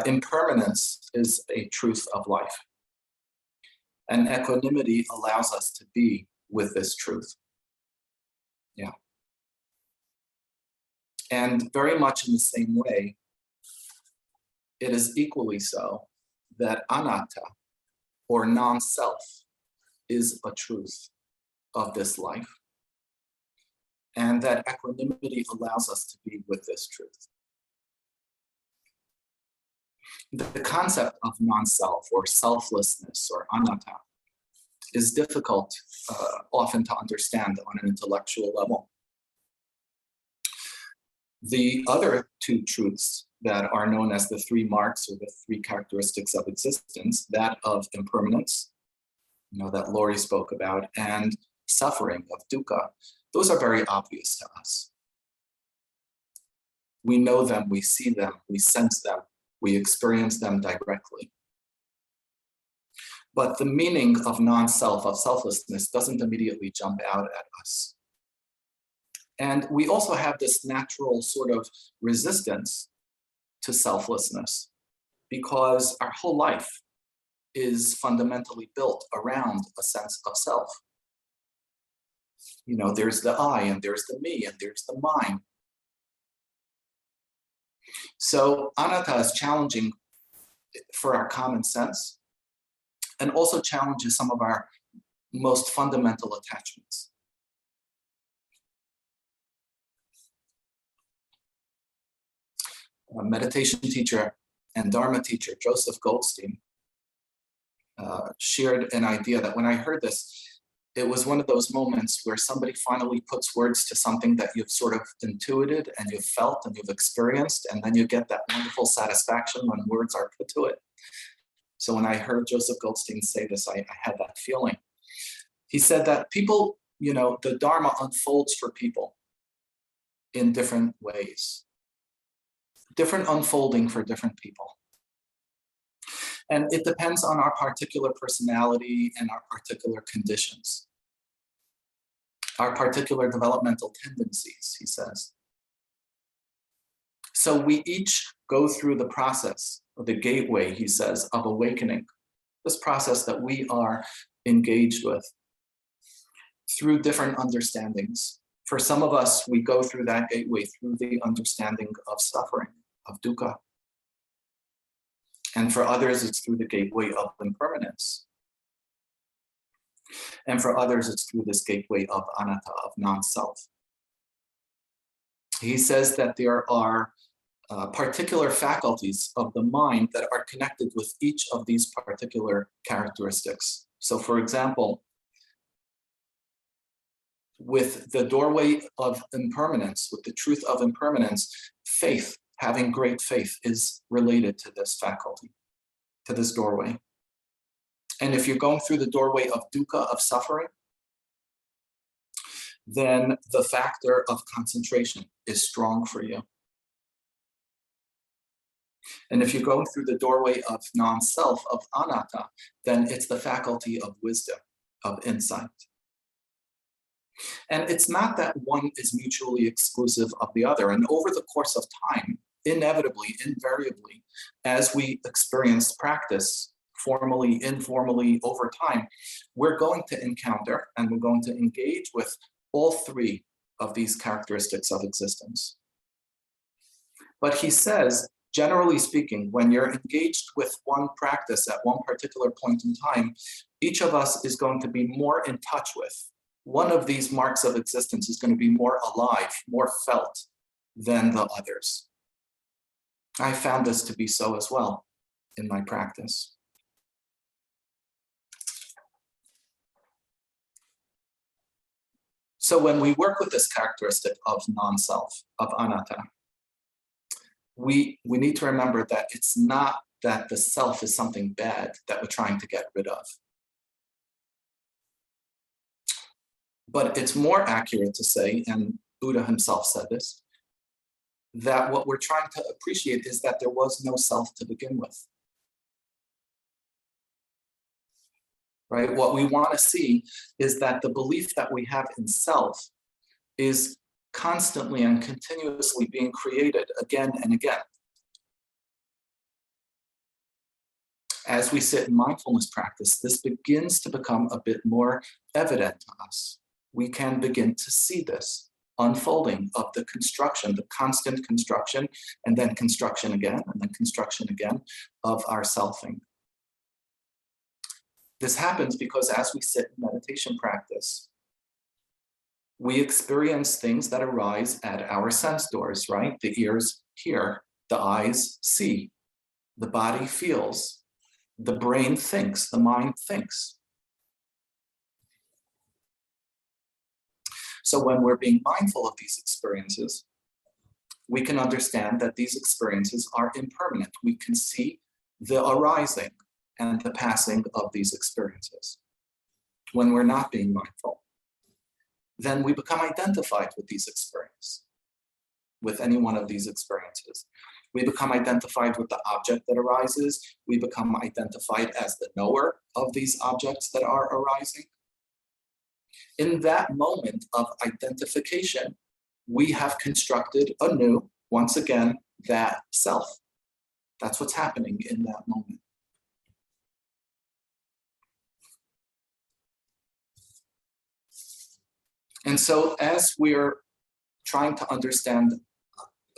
Impermanence is a truth of life. And equanimity allows us to be with this truth. Yeah. And very much in the same way, it is equally so that anatta, or non-self, is a truth of this life. And that equanimity allows us to be with this truth. The concept of non-self or selflessness or anatta is difficult often to understand on an intellectual level. The other two truths that are known as the three marks or the three characteristics of existence, that of impermanence, that Laurie spoke about, and suffering of dukkha, those are very obvious to us. We know them, we see them, we sense them, we experience them directly. But the meaning of non-self, of selflessness, doesn't immediately jump out at us. And we also have this natural sort of resistance to selflessness because our whole life is fundamentally built around a sense of self. There's the I, and there's the me, and there's the mine. So anatta is challenging for our common sense and also challenges some of our most fundamental attachments. A meditation teacher and Dharma teacher, Joseph Goldstein, shared an idea that when I heard this, it was one of those moments where somebody finally puts words to something that you've sort of intuited and you've felt and you've experienced, and then you get that wonderful satisfaction when words are put to it. So when I heard Joseph Goldstein say this, I had that feeling. He said that people, the Dharma unfolds for people in different ways, different unfolding for different people. And it depends on our particular personality and our particular conditions, our particular developmental tendencies, he says. So we each go through the process, or the gateway, he says, of awakening, this process that we are engaged with through different understandings. For some of us, we go through that gateway through the understanding of suffering, of dukkha. And for others, it's through the gateway of impermanence. And for others, it's through this gateway of anatta, of non-self. He says that there are particular faculties of the mind that are connected with each of these particular characteristics. So for example, with the doorway of impermanence, with the truth of impermanence, faith, having great faith, is related to this faculty, to this doorway. And if you're going through the doorway of dukkha, of suffering, then the factor of concentration is strong for you. And if you're going through the doorway of non-self, of anatta, then it's the faculty of wisdom, of insight. And it's not that one is mutually exclusive of the other. And over the course of time, inevitably, invariably, as we experience practice, formally, informally, over time, we're going to encounter and we're going to engage with all three of these characteristics of existence. But he says, generally speaking, when you're engaged with one practice at one particular point in time, each of us is going to be more in touch with. One of these marks of existence is going to be more alive, more felt than the others. I found this to be so as well in my practice. So when we work with this characteristic of non-self, of anatta, we need to remember that it's not that the self is something bad that we're trying to get rid of. But it's more accurate to say, and Buddha himself said this, that what we're trying to appreciate is that there was no self to begin with. Right? What we want to see is that the belief that we have in self is constantly and continuously being created again and again. As we sit in mindfulness practice, this begins to become a bit more evident to us. We can begin to see this unfolding of the construction, the constant construction, and then construction again, and then construction again of our selfing. This happens because as we sit in meditation practice, we experience things that arise at our sense doors, right? The ears hear, the eyes see, the body feels, the brain thinks, the mind thinks. So when we're being mindful of these experiences, we can understand that these experiences are impermanent. We can see the arising and the passing of these experiences. When we're not being mindful, then we become identified with these experiences, with any one of these experiences. We become identified with the object that arises. We become identified as the knower of these objects that are arising. In that moment of identification, we have constructed anew, once again, that self. That's what's happening in that moment. And so as we're trying to understand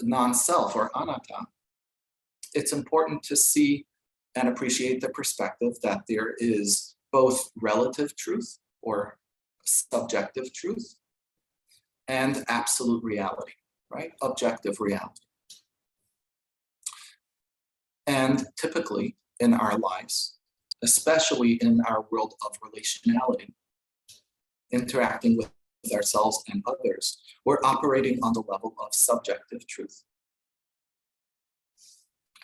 non-self or anatta, it's important to see and appreciate the perspective that there is both relative truth or subjective truth and absolute reality, right? Objective reality. And typically in our lives, especially in our world of relationality, interacting with ourselves and others, we're operating on the level of subjective truth,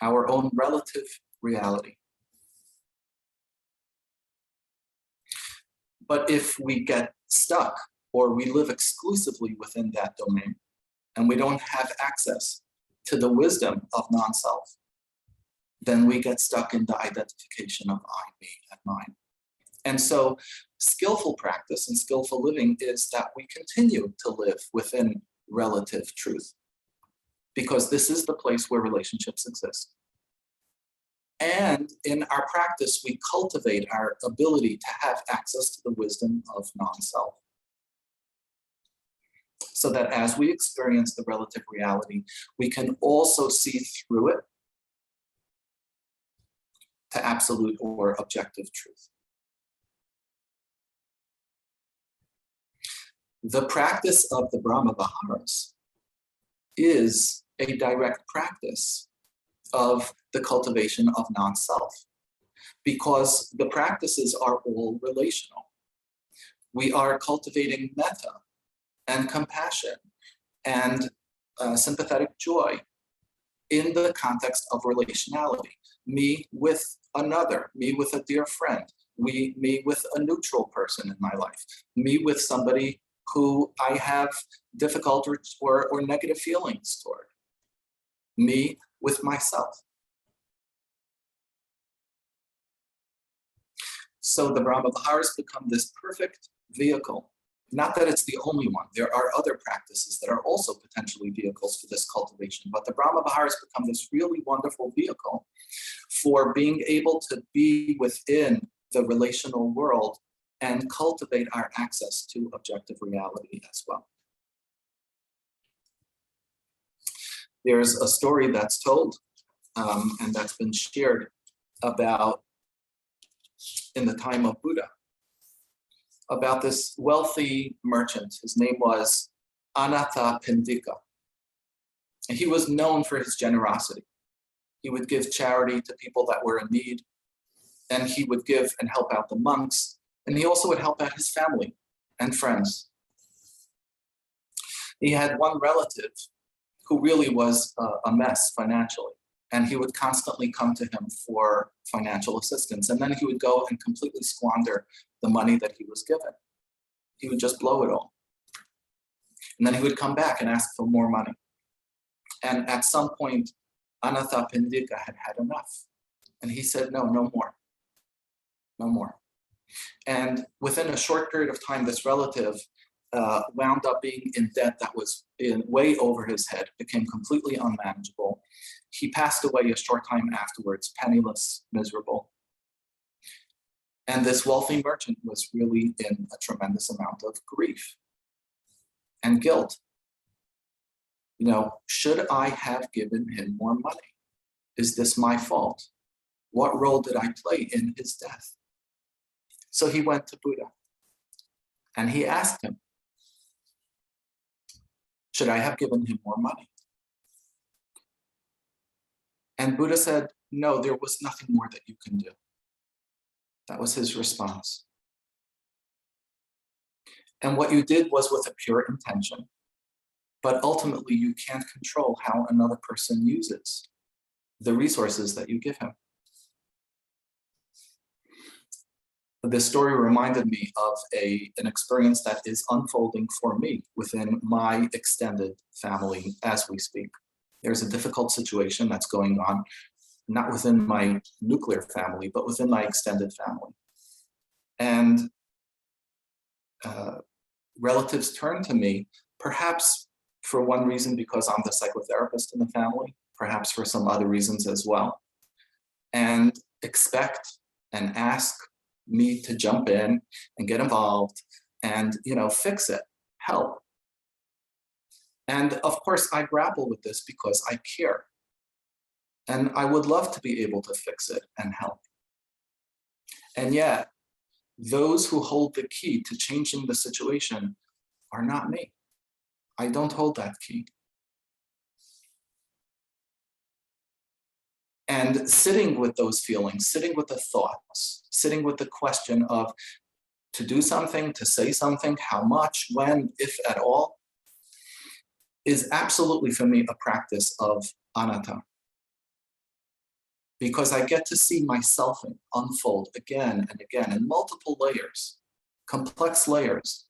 our own relative reality. But if we get stuck or we live exclusively within that domain and we don't have access to the wisdom of non-self, then we get stuck in the identification of I, me, and mine. And so skillful practice and skillful living is that we continue to live within relative truth, because this is the place where relationships exist. And in our practice, we cultivate our ability to have access to the wisdom of non-self, so that as we experience the relative reality, we can also see through it to absolute or objective truth. The practice of the Brahma Viharas is a direct practice of the cultivation of non-self, because the practices are all relational. We are cultivating metta and compassion and sympathetic joy in the context of relationality. Me with another, me with a dear friend, me with a neutral person in my life, me with somebody who I have difficult or negative feelings toward, me with myself. So the Brahma Viharas become this perfect vehicle. Not that it's the only one. There are other practices that are also potentially vehicles for this cultivation, but the Brahma Viharas become this really wonderful vehicle for being able to be within the relational world and cultivate our access to objective reality as well. There's a story that's told and that's been shared about in the time of Buddha, about this wealthy merchant. His name was Anatta Pendika. And he was known for his generosity. He would give charity to people that were in need, and he would give and help out the monks, and he also would help out his family and friends. He had one relative who really was a mess financially, and he would constantly come to him for financial assistance, and then he would go and completely squander the money that he was given. He would just blow it all. And then he would come back and ask for more money. And at some point, Anatta Pendika had had enough. And he said, no more. No more. And within a short period of time, this relative wound up being in debt that was way over his head, became completely unmanageable. He passed away a short time afterwards, penniless, miserable. And this wealthy merchant was really in a tremendous amount of grief and guilt. Should I have given him more money? Is this my fault? What role did I play in his death? So he went to Buddha and he asked him, should I have given him more money? And Buddha said, no, there was nothing more that you can do. That was his response. And what you did was with a pure intention, but ultimately you can't control how another person uses the resources that you give him. This story reminded me of an experience that is unfolding for me within my extended family as we speak. There's a difficult situation that's going on, not within my nuclear family, but within my extended family. And relatives turn to me, perhaps for one reason because I'm the psychotherapist in the family, perhaps for some other reasons as well, and expect and ask me to jump in and get involved and fix it, help. And of course I grapple with this because I care. And I would love to be able to fix it and help. And yet, those who hold the key to changing the situation are not me. I don't hold that key. And sitting with those feelings, sitting with the thoughts, sitting with the question of to do something, to say something, how much, when, if at all, is absolutely for me a practice of anatta. Because I get to see myself unfold again and again in multiple layers, complex layers,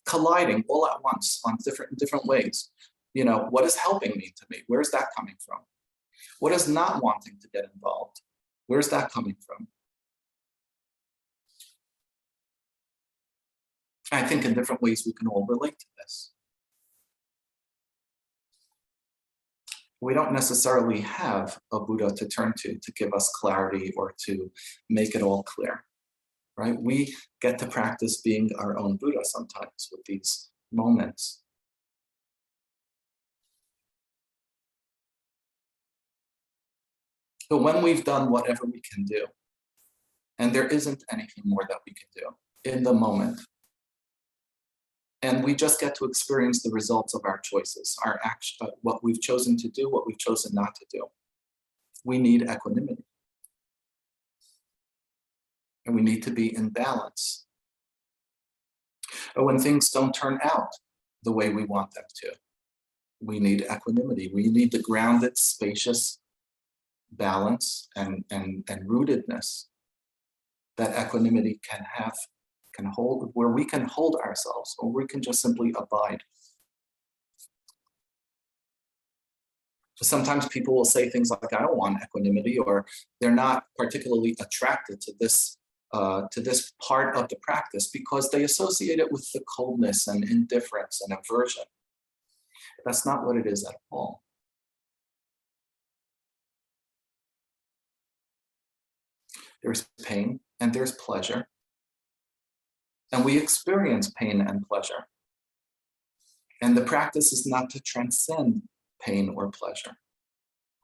colliding all at once on different ways. What is helping me to me? Where's that coming from? What is not wanting to get involved? Where's that coming from? I think in different ways we can all relate to this. We don't necessarily have a Buddha to turn to give us clarity or to make it all clear, right? We get to practice being our own Buddha sometimes with these moments. But when we've done whatever we can do, and there isn't anything more that we can do in the moment, and we just get to experience the results of our choices, our action, what we've chosen to do, what we've chosen not to do. We need equanimity. And we need to be in balance. But when things don't turn out the way we want them to, we need equanimity. We need the grounded, spacious balance and rootedness that equanimity can hold, where we can hold ourselves, or we can just simply abide. Sometimes people will say things like, I don't want equanimity, or they're not particularly attracted to this part of the practice because they associate it with the coldness and indifference and aversion. That's not what it is at all. There's pain and there's pleasure. And we experience pain and pleasure. And the practice is not to transcend pain or pleasure,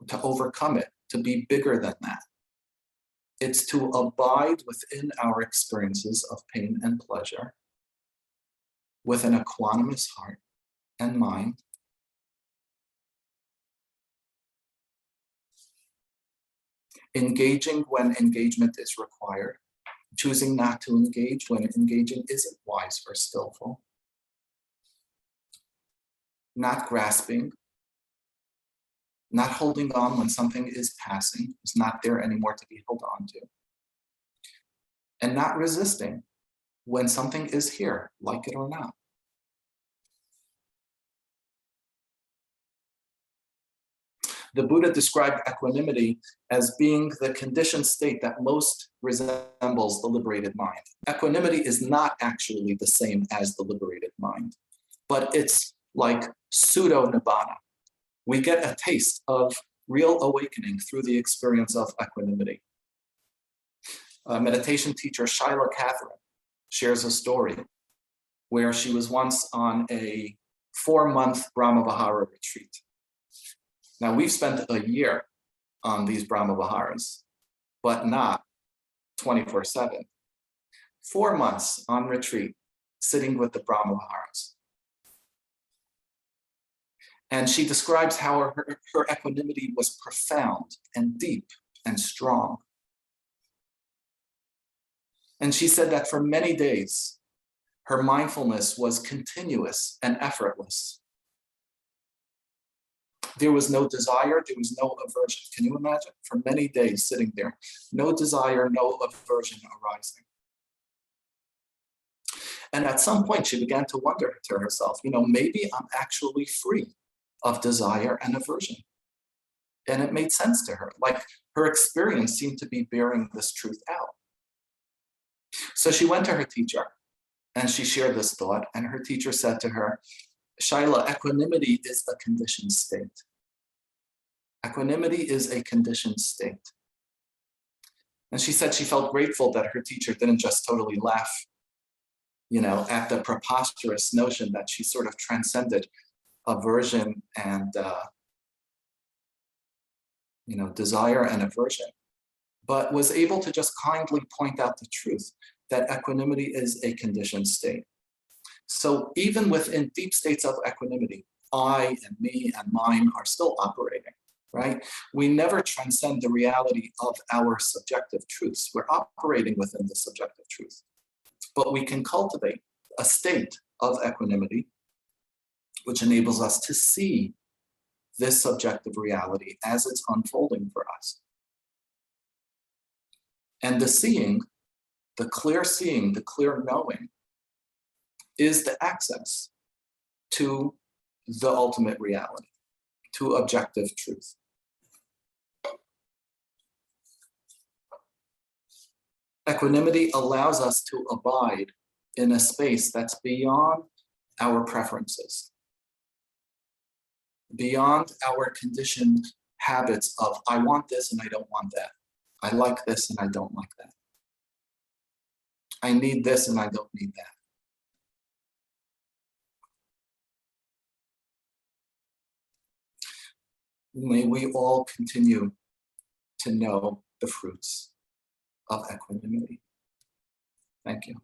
to overcome it, to be bigger than that. It's to abide within our experiences of pain and pleasure with an equanimous heart and mind, engaging when engagement is required, choosing not to engage when engaging isn't wise or skillful, not grasping, not holding on when something is passing, is not there anymore to be held on to, and not resisting when something is here, like it or not. The Buddha described equanimity as being the conditioned state that most resembles the liberated mind. Equanimity is not actually the same as the liberated mind, but it's like pseudo-nibbana. We get a taste of real awakening through the experience of equanimity. meditation teacher Shyla Catherine shares a story where she was once on a 4-month Brahma-Vihara retreat. Now, we've spent a year on these Brahma-Viharas, but not 24/7. 4 months on retreat, sitting with the Brahma-Viharas. And she describes how her equanimity was profound and deep and strong. And she said that for many days, her mindfulness was continuous and effortless. There was no desire, there was no aversion. Can you imagine? For many days sitting there, no desire, no aversion arising. And at some point, she began to wonder to herself, maybe I'm actually free of desire and aversion. And it made sense to her. Like, her experience seemed to be bearing this truth out. So she went to her teacher and she shared this thought, and her teacher said to her, Shyla, equanimity is a conditioned state. Equanimity is a conditioned state. And she said she felt grateful that her teacher didn't just totally laugh, at the preposterous notion that she sort of transcended aversion and, desire and aversion, but was able to just kindly point out the truth that equanimity is a conditioned state. So even within deep states of equanimity, I and me and mine are still operating, right? We never transcend the reality of our subjective truths. We're operating within the subjective truth, but we can cultivate a state of equanimity, which enables us to see this subjective reality as it's unfolding for us. And the seeing, the clear knowing, is the access to the ultimate reality, to objective truth. Equanimity allows us to abide in a space that's beyond our preferences, beyond our conditioned habits of, I want this and I don't want that. I like this and I don't like that. I need this and I don't need that. May we all continue to know the fruits of equanimity. Thank you.